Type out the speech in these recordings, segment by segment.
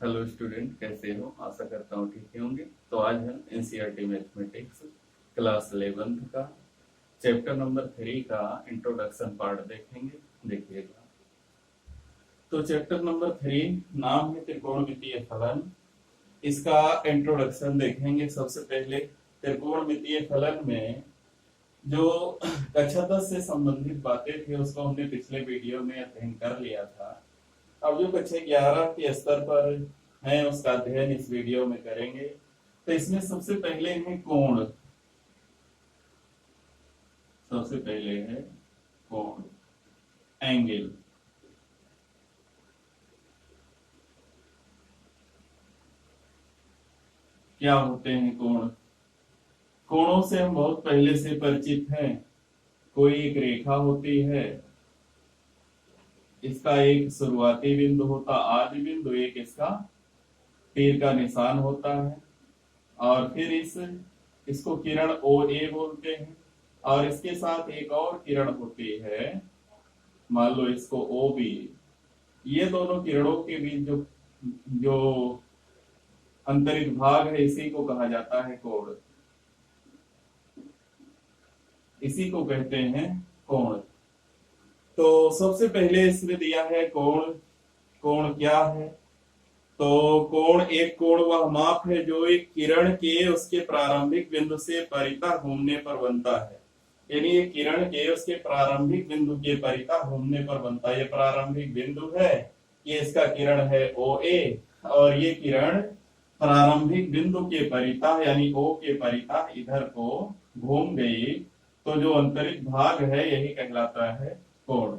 Hello student, कैसे हो? आशा करता हूँ ठीक ही होंगे। तो आज हम एनसीईआरटी मैथमेटिक्स क्लास 11 का चैप्टर नंबर 3 का इंट्रोडक्शन पार्ट देखेंगे। देखिएगा, तो चैप्टर नंबर 3 नाम है त्रिकोणमितीय फलन। इसका इंट्रोडक्शन देखेंगे। सबसे पहले त्रिकोणमितीय फलन में जो कक्षा 10 से संबंधित बातें थी उसको हमने पिछले वीडियो में अध्ययन कर लिया था। अब जो कक्षा 11 के स्तर पर है उसका अध्ययन इस वीडियो में करेंगे। तो इसमें सबसे पहले है कोण। सबसे पहले है कोण, एंगल। क्या होते हैं कोण? कोणों से हम बहुत पहले से परिचित हैं। कोई एक रेखा होती है, इसका एक शुरुआती बिंदु होता, आदि बिंदु, एक इसका तीर का निशान होता है, और फिर इसको किरण ओ ए बोलते हैं। और इसके साथ एक और किरण होती है, मान लो इसको ओ बी। ये दोनों किरणों के बीच जो जो अंतरित भाग है इसी को कहा जाता है कोण। इसी को कहते हैं कोण। तो सबसे पहले इसमें दिया है कोण। कोण क्या है? तो कोण, एक कोण वह माप है जो एक किरण के उसके प्रारंभिक बिंदु से परितः घूमने पर बनता है। यानी ये किरण के उसके प्रारंभिक बिंदु के परितः घूमने पर बनता है। ये प्रारंभिक बिंदु है, ये इसका किरण है ओ ए, और ये किरण प्रारंभिक बिंदु के परितः यानी ओ के परितः इधर को घूम गई। तो जो अंतरित भाग है यही कहलाता है कोण।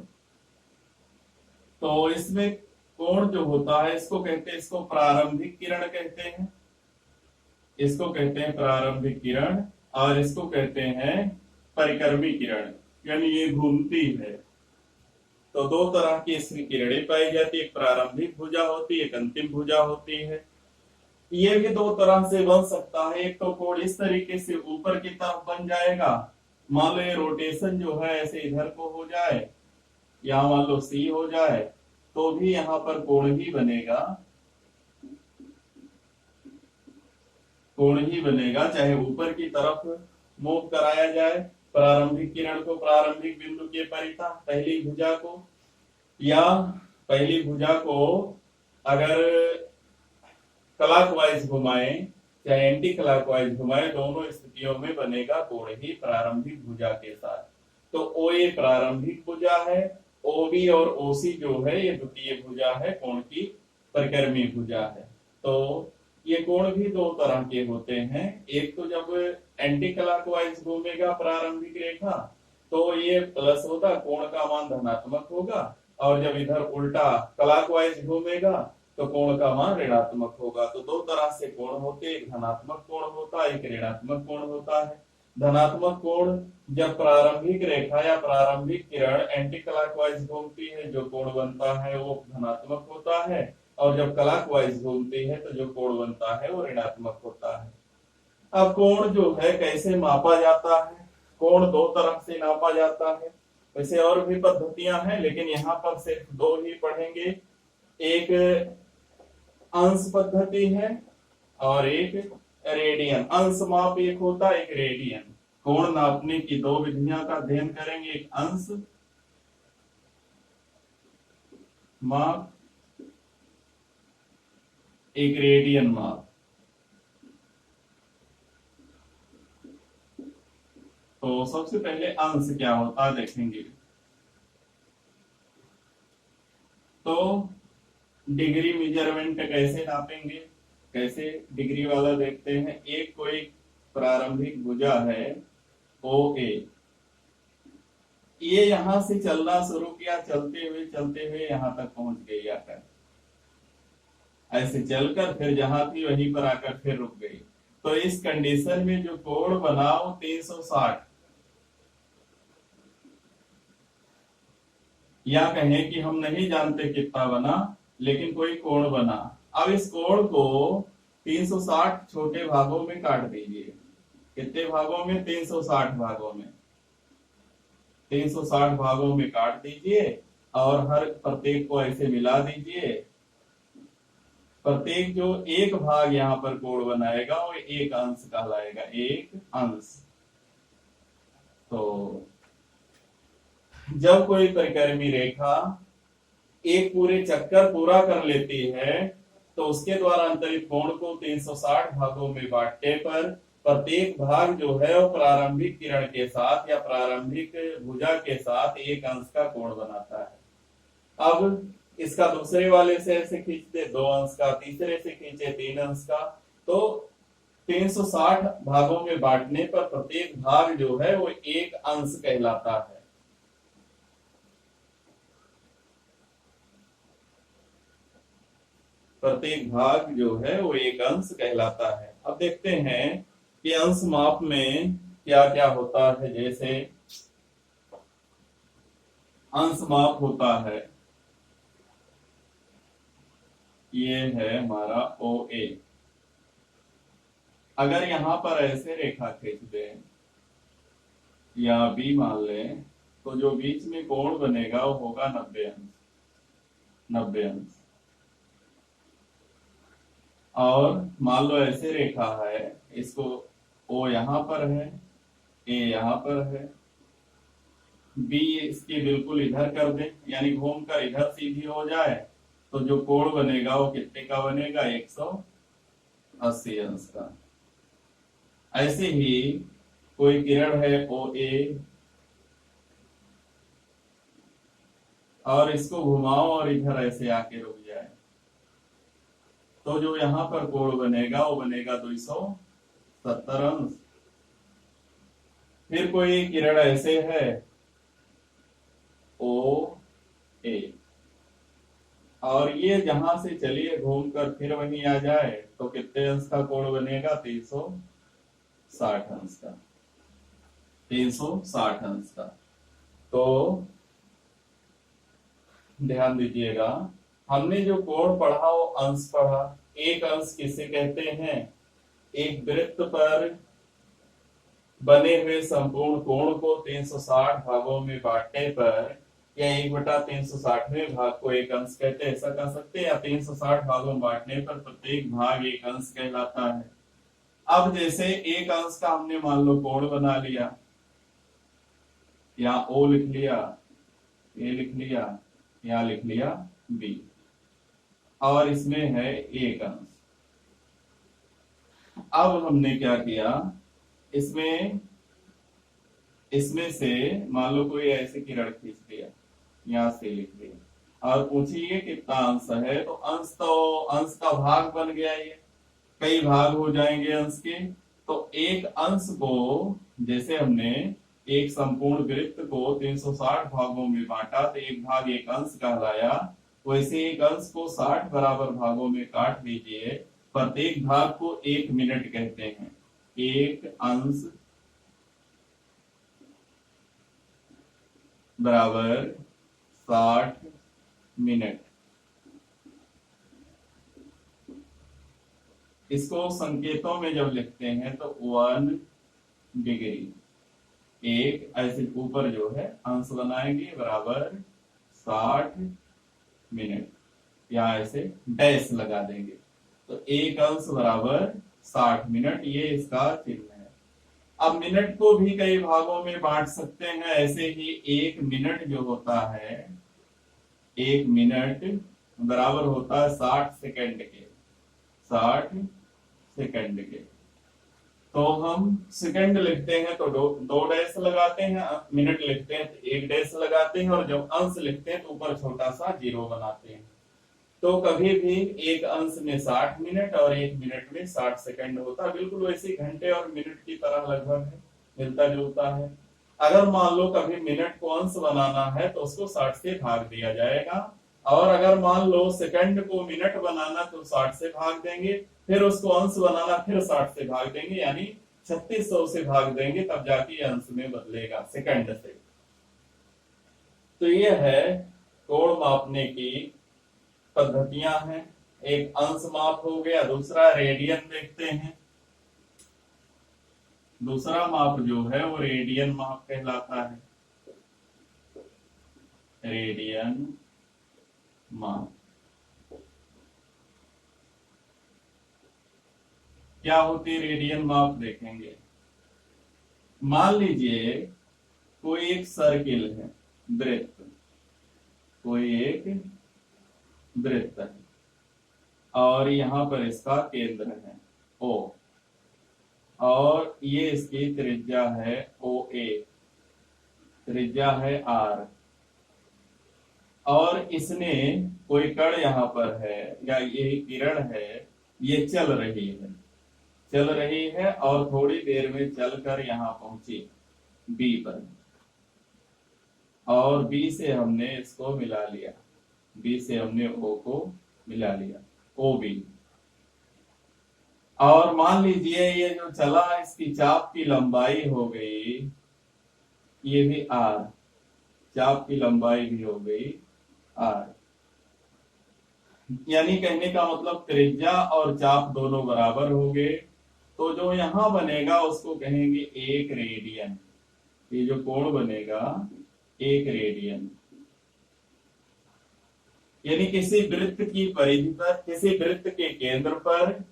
तो इसमें कोण जो होता है इसको कहते हैं, इसको प्रारंभिक किरण कहते हैं। इसको कहते हैं प्रारंभिक किरण, और इसको कहते हैं परिक्रमी किरण, यानी ये घूमती है। तो दो तरह की इसमें किरणें पाई जाती है, एक प्रारंभिक भुजा होती है, एक अंतिम भुजा होती है। ये भी दो तरह से बन सकता है। एक तो कोण इस तरीके से ऊपर की तरफ बन जाएगा, मान लो ये रोटेशन जो है ऐसे इधर को हो जाए, या मान लो सी हो जाए, तो भी यहाँ पर कोण ही बनेगा। कोण ही बनेगा, चाहे ऊपर की तरफ मूव कराया जाए प्रारंभिक किरण को प्रारंभिक बिंदु के परितः पहली भुजा को, या पहली भुजा को अगर क्लॉकवाइज घुमाए चाहे एंटी क्लॉकवाइज घुमाए, दोनों स्थितियों में बनेगा कोण ही प्रारंभिक भुजा के साथ। तो ओ ए प्रारंभिक भुजा है, ओ बी और ओ सी जो है ये द्वितीय भुजा है, कोण की परिक्रमी भुजा है। तो ये कोण भी दो तरह के होते हैं। एक तो जब एंटी क्लॉकवाइज घूमेगा प्रारंभिक रेखा तो ये प्लस होगा, कोण का मान धनात्मक होगा, और जब इधर उल्टा क्लॉकवाइज घूमेगा तो कोण का मान ऋणात्मक होगा। तो दो तरह से कोण होते हैं, एक धनात्मक कोण होता है, एक ऋणात्मक कोण होता है। धनात्मक कोण जब प्रारंभिक रेखा या प्रारंभिक किरण एंटी क्लॉकवाइज घूमती है, जो कोण बनता है वो धनात्मक होता है, और जब क्लॉकवाइज घूमती है तो जो कोण बनता है वो ऋणात्मक होता है। अब कोण जो है कैसे मापा जाता है? कोण दो तरह से नापा जाता है। वैसे और भी पद्धतियां हैं, लेकिन यहाँ पर सिर्फ दो ही पढ़ेंगे। एक अंश पद्धति है और एक रेडियन। अंश माप एक होता है, एक रेडियन। कोण नापने की दो विधियां का अध्ययन करेंगे, एक अंश माप, एक रेडियन माप। तो सबसे पहले अंश क्या होता है देखेंगे। तो डिग्री मेजरमेंट कैसे नापेंगे, कैसे डिग्री वाला देखते हैं। एक कोई प्रारंभिक भुजा है ओ ए, ये यहां से चलना शुरू किया, चलते हुए यहां तक पहुंच गई आकर, ऐसे चलकर फिर जहां थी वहीं पर आकर फिर रुक गई। तो इस कंडीशन में जो कोण बना वो 360, या कहें कि हम नहीं जानते कितना बना, लेकिन कोई कोण बना। अब इस कोण को 360 छोटे भागों में काट दीजिए। कितने भागों में? 360 भागों में। 360 भागों में काट दीजिए और हर प्रत्येक को ऐसे मिला दीजिए। प्रत्येक जो एक भाग यहाँ पर कोण बनाएगा वो एक अंश कहलाएगा, एक अंश। तो जब कोई परिक्रमी रेखा एक पूरे चक्कर पूरा कर लेती है तो उसके द्वारा अंतरित कोण को 360 भागों में बांटने पर प्रत्येक भाग जो है वो प्रारंभिक किरण के साथ या प्रारंभिक भुजा के साथ एक अंश का कोण बनाता है। अब इसका दूसरे वाले से ऐसे खींचते 2 अंश का, तीसरे से खींचे 3 अंश का, तो 360 भागों में बांटने पर प्रत्येक भाग जो है वो एक अंश कहलाता है। प्रत्येक भाग जो है वो एक अंश कहलाता है। अब देखते हैं कि अंश माप में क्या क्या होता है। जैसे अंश माप होता है, ये है हमारा ओ ए। अगर यहां पर ऐसे रेखा खींच दें या बी मान लें तो जो बीच में कोण बनेगा वो होगा 90 अंश, 90 अंश। और मान लो ऐसे रेखा है, इसको ओ यहां पर है, ए यहां पर है, बी इसके बिल्कुल इधर कर दे, यानी घूम कर इधर सीधी हो जाए, तो जो कोण बनेगा वो कितने का बनेगा, 180 अंश का। ऐसे ही कोई किरण है ओ ए और इसको घुमाओ और इधर ऐसे आके रुक जाए, तो जो यहां पर कोण बनेगा वो बनेगा 270 अंश। फिर कोई किरण ऐसे है ओ ए और ये जहां से चलिए घूमकर फिर वहीं आ जाए, तो कितने अंश का कोण बनेगा, 360 अंश का, 360 अंश का। तो ध्यान दीजिएगा, हमने जो कोण पढ़ा वो अंश पढ़ा। एक अंश किसे कहते हैं, एक वृत्त पर बने हुए संपूर्ण कोण को 360 भागों में बांटने पर या 1/360वें भाग को एक अंश कहते हैं, ऐसा कह सकते हैं। या 360 भागों में बांटने पर प्रत्येक भाग एक अंश कहलाता है। अब जैसे एक अंश का हमने मान लो कोण बना लिया, या ओ लिख लिया, ए लिख लिया, या लिख लिया बी, और इसमें है एक अंश। अब हमने क्या किया, इसमें से मान लो कोई ऐसे किरण खींच दिया, यहां से लिख दिया और पूछिए कितना अंश है, तो अंश का भाग बन गया। ये कई भाग हो जाएंगे अंश के। तो एक अंश को, जैसे हमने एक संपूर्ण वृत्त को 360 भागों में बांटा तो एक भाग एक अंश कहलाया, वैसे एक अंश को 60 बराबर भागों में काट लीजिए। प्रत्येक भाग को 1 मिनट कहते हैं। एक अंश बराबर 60 मिनट। इसको संकेतों में जब लिखते हैं तो 1 डिग्री, एक ऐसे ऊपर जो है अंश बनाएंगे बराबर 60 मिनट, या ऐसे डैश लगा देंगे, तो एक अंश बराबर 60 मिनट, ये इसका चिन्ह है। अब मिनट को भी कई भागों में बांट सकते हैं। ऐसे ही एक मिनट जो होता है, एक मिनट बराबर होता है 60 सेकंड के, 60 सेकंड के। तो हम सेकंड लिखते हैं तो दो डैश लगाते हैं, मिनट लिखते हैं तो एक डैश लगाते हैं, और जब अंश लिखते हैं तो ऊपर छोटा सा 0 बनाते हैं। तो कभी भी एक अंश में 60 मिनट और एक मिनट में 60 सेकंड होता है। बिल्कुल वैसे घंटे और मिनट की तरह लगभग है, मिलता जुलता है। अगर मान लो कभी मिनट को अंश बनाना है तो उसको 60 से भाग दिया जाएगा, और अगर मान लो सेकंड को मिनट बनाना तो 60 से भाग देंगे, फिर उसको अंश बनाना फिर 60 से भाग देंगे, यानी 3600 से भाग देंगे, तब जाके अंश में बदलेगा सेकंड से। तो ये है कोण मापने की पद्धतियां हैं। एक अंश माप हो गया, दूसरा रेडियन देखते हैं। दूसरा माप जो है वो रेडियन माप कहलाता है, रेडियन माप। क्या होती है रेडियन माप देखेंगे। मान लीजिए कोई एक सर्किल है, वृत्त, कोई एक वृत्त है और यहां पर इसका केंद्र है O, और ये इसकी त्रिज्या है OA, त्रिज्या है R, और इसने कोई कण यहां पर है या ये किरण है, ये चल रही है और थोड़ी देर में चलकर यहां पहुंची B पर, और B से हमने इसको मिला लिया, B से हमने O को मिला लिया, OB। और मान लीजिए ये जो चला इसकी चाप की लंबाई हो गई, ये भी R, चाप की लंबाई भी हो गई R, यानी कहने का मतलब त्रिज्या और चाप दोनों बराबर हो गए, तो जो यहां बनेगा उसको कहेंगे 1 रेडियन। ये जो कोण बनेगा 1 रेडियन, यानी किसी वृत्त की परिधि पर, किसी वृत्त के केंद्र पर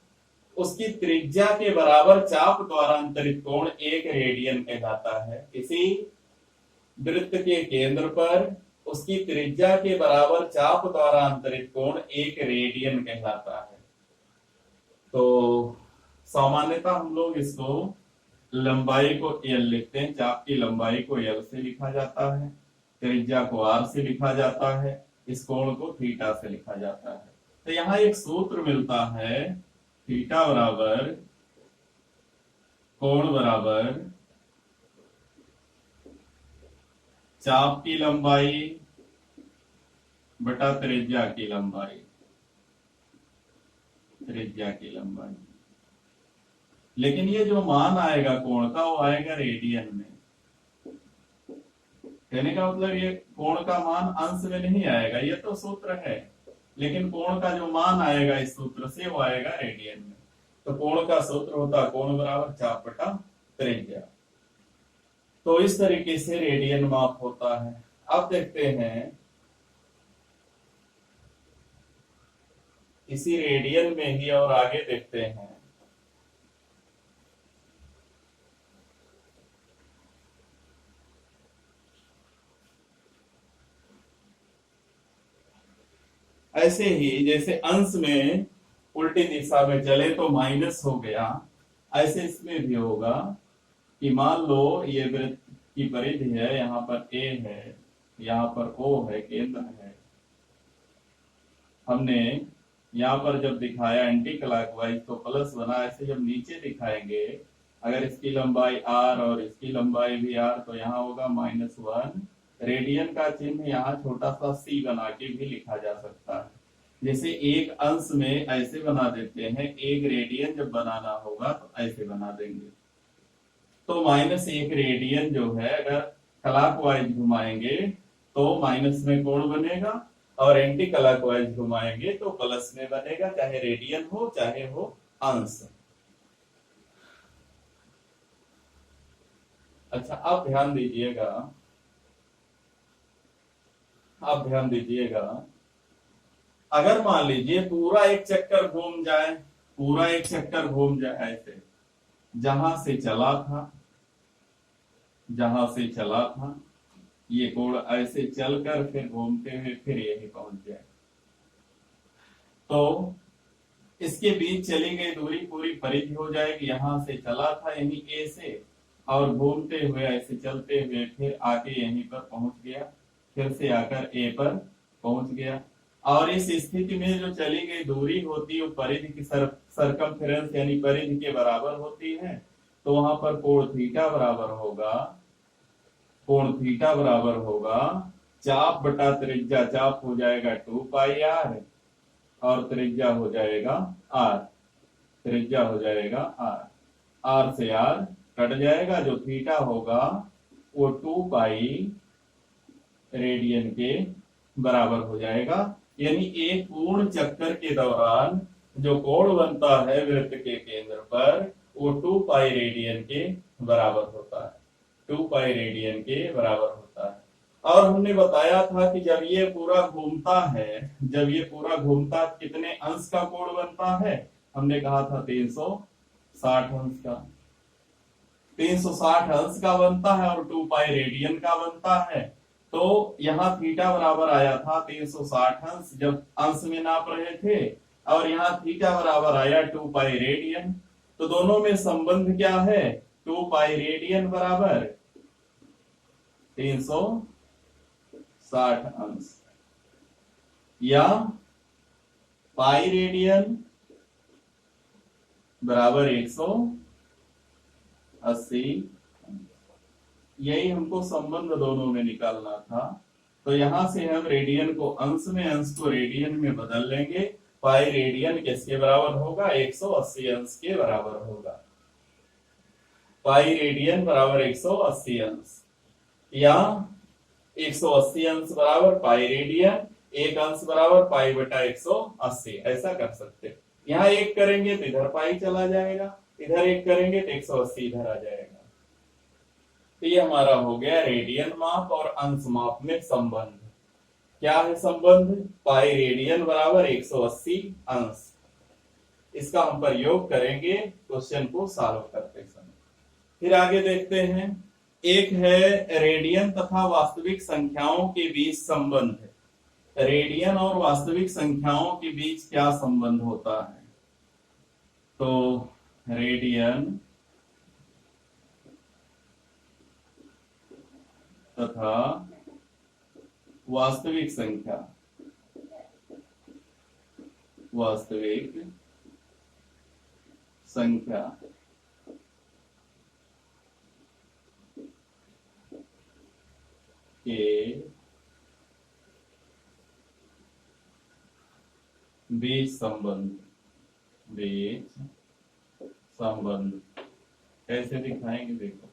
उसकी त्रिज्या के बराबर चाप द्वारा अंतरित कोण 1 रेडियन कहलाता है। किसी वृत्त के केंद्र पर उसकी त्रिज्या के बराबर चाप द्वारा अंतरित कोण 1 रेडियन कहलाता है। तो सामान्यतः हम लोग इसको लंबाई को L लिखते हैं, चाप की लंबाई को L से लिखा जाता है, त्रिज्या को R से लिखा जाता है, इस कोण को थीटा से लिखा जाता है। तो यहाँ एक सूत्र मिलता है, थीटा बराबर कोण बराबर चाप की लंबाई बटा त्रिज्या की लंबाई, त्रिज्या की लंबाई। लेकिन ये जो मान आएगा कोण का वो आएगा रेडियन में, कहने का मतलब ये कोण का मान अंश में नहीं आएगा, ये तो सूत्र है, लेकिन कोण का जो मान आएगा इस सूत्र से वो आएगा रेडियन में। तो कोण का सूत्र होता है कोण बराबर चाप बटा त्रिज्या। तो इस तरीके से रेडियन माप होता है। अब देखते हैं इसी रेडियन में ही और आगे देखते हैं। ऐसे ही जैसे अंश में उल्टी दिशा में चले तो माइनस हो गया, ऐसे इसमें भी होगा कि मान लो ये वृत्त की परिधि है, यहाँ पर A है, यहाँ पर O है, केंद्र है। हमने यहाँ पर जब दिखाया एंटी क्लॉकवाइज तो प्लस बना, ऐसे जब नीचे दिखाएंगे अगर इसकी लंबाई R और इसकी लंबाई भी R तो यहाँ होगा -1। रेडियन का चिन्ह यहाँ छोटा सा C बना के भी लिखा जा सकता है। जैसे एक अंश में ऐसे बना देते हैं, 1 रेडियन जब बनाना होगा तो ऐसे बना देंगे। तो -1 रेडियन जो है अगर क्लॉकवाइज घुमाएंगे तो माइनस में कोण बनेगा, और एंटी क्लॉकवाइज घुमाएंगे तो प्लस में बनेगा, चाहे रेडियन हो चाहे हो अंश। अच्छा, आप ध्यान दीजिएगा, आप ध्यान दीजिएगा, अगर मान लीजिए पूरा एक चक्कर घूम जाए, पूरा एक चक्कर घूम जाए ऐसे, जहां से चला था, जहां से चला था ये कोण ऐसे चलकर फिर घूमते हुए फिर यही पहुंच जाए, तो इसके बीच चली गई दूरी पूरी परिधि हो जाएगी। यहां से चला था यानी A से, और घूमते हुए ऐसे चलते हुए फिर आके यहीं पर पहुंच गया, फिर से आकर A पर पहुंच गया। और इस स्थिति में जो चली गई दूरी होती है वो परिधि की सरकमफेरेंस यानी परिधि के बराबर होती है। तो वहां पर कोण थीटा बराबर होगा, कोण थीटा बराबर होगा चाप बटा त्रिज्या, चाप हो जाएगा 2πr और त्रिज्या हो जाएगा r, त्रिज्या हो जाएगा r, r से r कट जाएगा, जो थीटा होगा वो 2π रेडियन के बराबर हो जाएगा। यानी एक पूर्ण चक्कर के दौरान जो कोण बनता है वृत्त के केंद्र पर वो 2π रेडियन के बराबर होता है, 2π रेडियन के बराबर होता है। और हमने बताया था कि जब ये पूरा घूमता है, जब ये पूरा घूमता कितने अंश का कोण बनता है, हमने कहा था 360 60 अंश का, 360 अंश का बनता है और 2 पाई रेडियन का बनता है। तो यहाँ थीटा बराबर आया था 360 अंश जब अंश में नाप रहे थे, और यहाँ थीटा बराबर आया 2 पाई रेडियन। तो दोनों में संबंध क्या है? 2 पाई रेडियन बराबर 360 अंश, या पाई रेडियन बराबर 180। यही हमको संबंध दोनों में निकालना था। तो यहां से हम रेडियन को अंश में, अंश को रेडियन में बदल लेंगे। पाई रेडियन किसके बराबर होगा? 180 अंश के बराबर होगा। पाई रेडियन बराबर 180 अंश, या 180 अंश बराबर पाई रेडियन, एक अंश बराबर पाई बटा 180, ऐसा कर सकते। यहाँ एक करेंगे तो इधर पाई चला जाएगा, इधर एक करेंगे तो 180 इधर आ जाएगा। तो ये हमारा हो गया रेडियन माप और अंश माप में संबंध। क्या है संबंध? पाई रेडियन बराबर 180 अंश। इसका हम प्रयोग करेंगे क्वेश्चन को सॉल्व करते समय। फिर आगे देखते हैं, एक है रेडियन तथा वास्तविक संख्याओं के बीच संबंध। रेडियन और वास्तविक संख्याओं के बीच क्या संबंध होता है? तो रेडियन तथा वास्तविक संख्या, वास्तविक संख्या के बीच संबंध, बीच संबंध कैसे दिखाएंगे? देखो,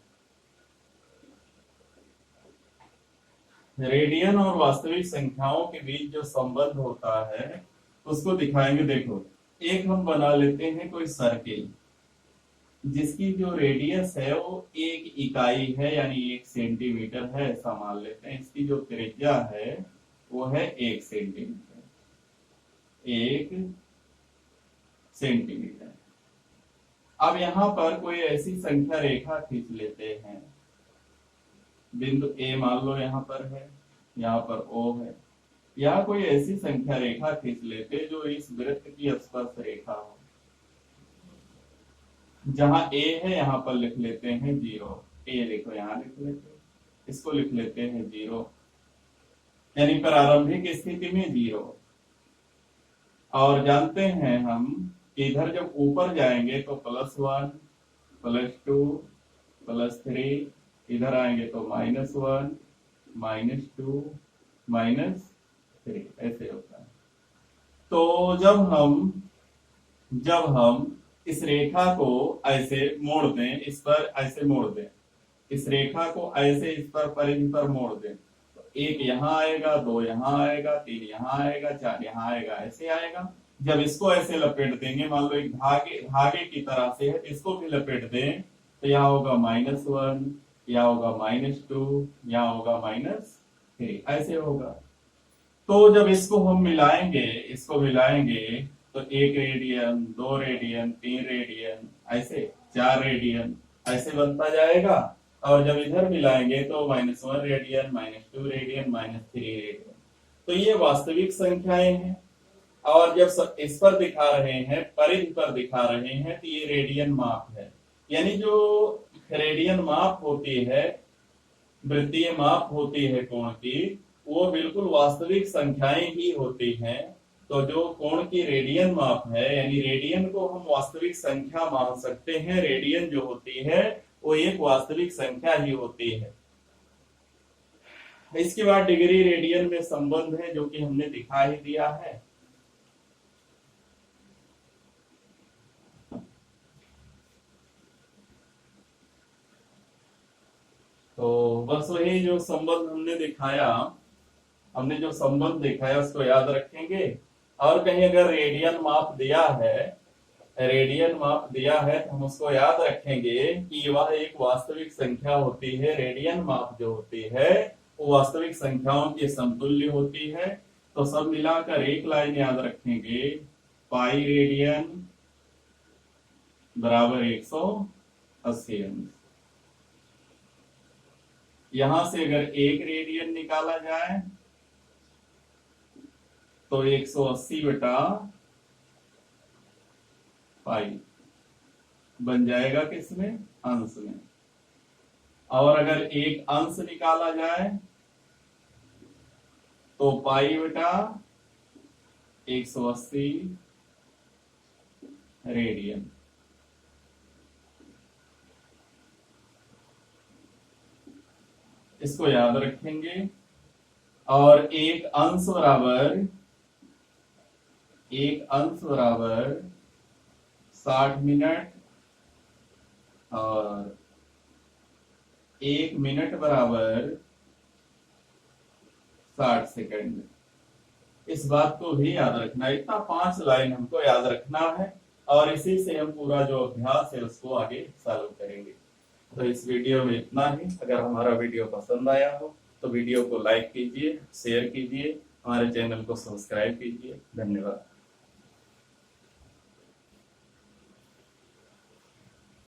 रेडियन और वास्तविक संख्याओं के बीच जो संबंध होता है उसको दिखाएंगे। देखो, एक हम बना लेते हैं कोई सर्किल जिसकी जो रेडियस है वो 1 इकाई है, यानी 1 सेंटीमीटर है, ऐसा मान लेते हैं। इसकी जो त्रिज्या है वो है 1 सेंटीमीटर, 1 सेंटीमीटर। अब यहां पर कोई ऐसी संख्या रेखा खींच लेते हैं, बिंदु ए मान लो यहां पर है, यहाँ पर ओ है, या कोई ऐसी संख्या रेखा खींच लेते जो इस वृत्त की स्पर्श रेखा हो। जहां ए है यहां पर लिख लेते हैं 0, ए देखो यहां लिख लेते हैं, इसको लिख लेते हैं 0, यानी प्रारंभिक स्थिति में 0। और जानते हैं हम कि इधर जब ऊपर जाएंगे तो +1, +2, +3, इधर आएंगे तो -1, -2, -3, ऐसे होता है। तो जब हम इस रेखा को ऐसे मोड़ दें, इस पर ऐसे मोड़ दें, इस रेखा को ऐसे इस पर परिधि पर मोड़ दें, तो 1 यहाँ आएगा, 2 यहाँ आएगा, 3 यहाँ आएगा, 4 यहाँ आएगा, ऐसे आएगा। जब इसको ऐसे लपेट देंगे, मान लो एक धागे की तरह से है, इसको भी लपेट दें, तो यहाँ होगा -1, यहाँ होगा -2, यहाँ होगा -3, ऐसे होगा। तो जब इसको हम मिलाएंगे तो 1 रेडियन, 2 रेडियन, 3 रेडियन, ऐसे 4 रेडियन, ऐसे बनता जाएगा। और जब इधर मिलाएंगे तो -1 रेडियन, -2 रेडियन, -3 रेडियन। तो ये वास्तविक संख्याएं हैं। और जब इस पर दिखा रहे हैं, परिधि पर दिखा रहे हैं, तो ये रेडियन माप है। यानी जो रेडियन माप होती है, वृत्तीय माप होती है कोण की, वो बिल्कुल वास्तविक संख्याएं ही होती हैं। तो जो कोण की रेडियन माप है, यानी रेडियन को हम वास्तविक संख्या मान सकते हैं। रेडियन जो होती है वो एक वास्तविक संख्या ही होती है। इसके बाद डिग्री रेडियन में संबंध है, जो कि हमने दिखा ही दिया है। तो बस वही जो संबंध हमने जो संबंध दिखाया उसको याद रखेंगे। और कहीं अगर रेडियन माप दिया है तो हम उसको याद रखेंगे कि वह एक वास्तविक संख्या होती है। रेडियन माप जो होती है वो वास्तविक संख्याओं के समतुल्य होती है। तो सब मिलाकर एक लाइन याद रखेंगे, पाई रेडियन बराबर 180 अंश। यहां से अगर 1 रेडियन निकाला जाए तो 180 बटा पाई बन जाएगा किसमें, अंश में। और अगर एक अंश निकाला जाए तो पाई बटा 180 रेडियन। इसको याद रखेंगे। और एक अंश बराबर 60 मिनट और 1 मिनट बराबर 60 सेकंड। इस बात को भी याद रखना है। इतना 5 लाइन हमको याद रखना है और इसी से हम पूरा जो अभ्यास है उसको आगे चालू करेंगे। तो इस वीडियो में इतना ही। अगर हमारा वीडियो पसंद आया हो तो वीडियो को लाइक कीजिए, शेयर कीजिए, हमारे चैनल को सब्सक्राइब कीजिए। धन्यवाद।